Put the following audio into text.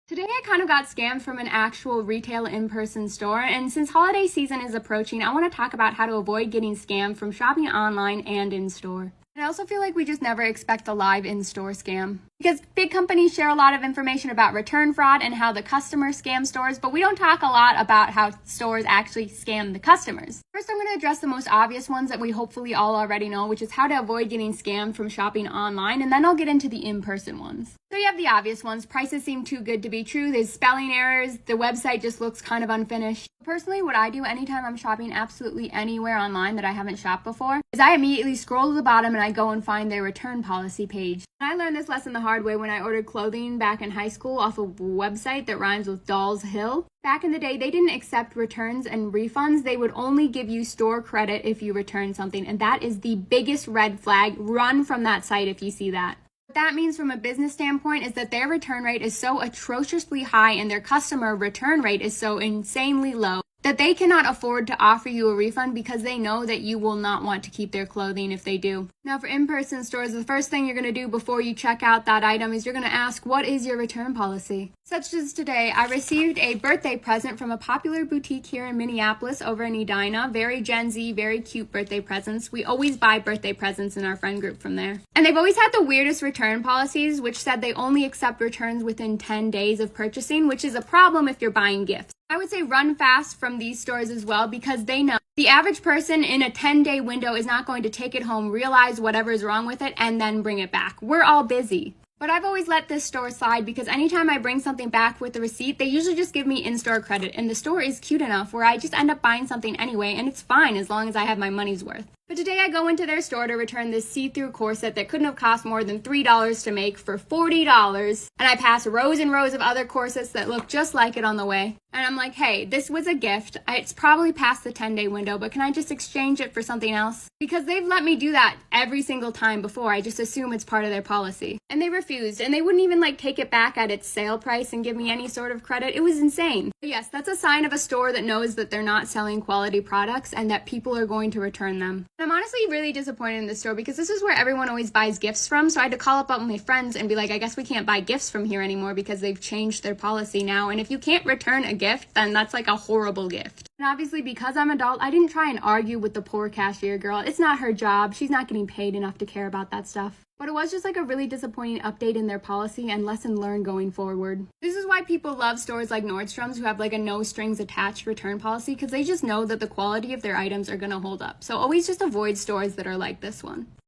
Today I kind of got scammed from an actual retail in-person store, and since holiday season is approaching, I want to talk about how to avoid getting scammed from shopping online and in-store. And I also feel like we just never expect a live in-store scam. Because big companies share a lot of information about return fraud and how the customers scam stores, but we don't talk a lot about how stores actually scam the customers. First, I'm going to address the most obvious ones that we hopefully all already know, which is how to avoid getting scammed from shopping online, and then I'll get into the in-person ones. So you have the obvious ones. Prices seem too good to be true. There's spelling errors. The website just looks kind of unfinished. Personally, what I do anytime I'm shopping absolutely anywhere online that I haven't shopped before is I immediately scroll to the bottom and I go and find their return policy page. And I learned this lesson the hard way when I ordered clothing back in high school off of a website that rhymes with Dolls Hill. Back in the day, they didn't accept returns and refunds. They would only give you store credit if you return something, and that is the biggest red flag. Run from that site if you see that. What that means from a business standpoint is that their return rate is so atrociously high and their customer return rate is so insanely low that they cannot afford to offer you a refund because they know that you will not want to keep their clothing if they do. Now, for in-person stores, the first thing you're going to do before you check out that item is you're going to ask, what is your return policy? Such as today, I received a birthday present from a popular boutique here in Minneapolis over in Edina. Very Gen Z, very cute birthday presents. We always buy birthday presents in our friend group from there. And they've always had the weirdest return policies, which said they only accept returns within 10 days of purchasing, which is a problem if you're buying gifts. I would say run fast from these stores as well because they know the average person in a 10-day window is not going to take it home, realize whatever is wrong with it, and then bring it back. We're all busy. But I've always let this store slide because anytime I bring something back with a receipt, they usually just give me in-store credit, and the store is cute enough where I just end up buying something anyway, and it's fine as long as I have my money's worth. But today I go into their store to return this see-through corset that couldn't have cost more than $3 to make for $40, and I pass rows and rows of other corsets that look just like it on the way. And I'm like, hey, this was a gift. It's probably past the 10-day window, but can I just exchange it for something else? Because they've let me do that every single time before. I just assume it's part of their policy. And they refused, and they wouldn't even take it back at its sale price and give me any sort of credit. It was insane. But yes, that's a sign of a store that knows that they're not selling quality products and that people are going to return them. And I'm honestly really disappointed in this store because this is where everyone always buys gifts from, so I had to call up my friends and be like, I guess we can't buy gifts from here anymore because they've changed their policy now, and if you can't return a gift, then that's like a horrible gift. And obviously because I'm an adult, I didn't try and argue with the poor cashier girl. It's not her job. She's not getting paid enough to care about that stuff. But it was just a really disappointing update in their policy and lesson learned going forward. This is why people love stores like Nordstrom's who have a no strings attached return policy because they just know that the quality of their items are going to hold up. So always just avoid stores that are like this one.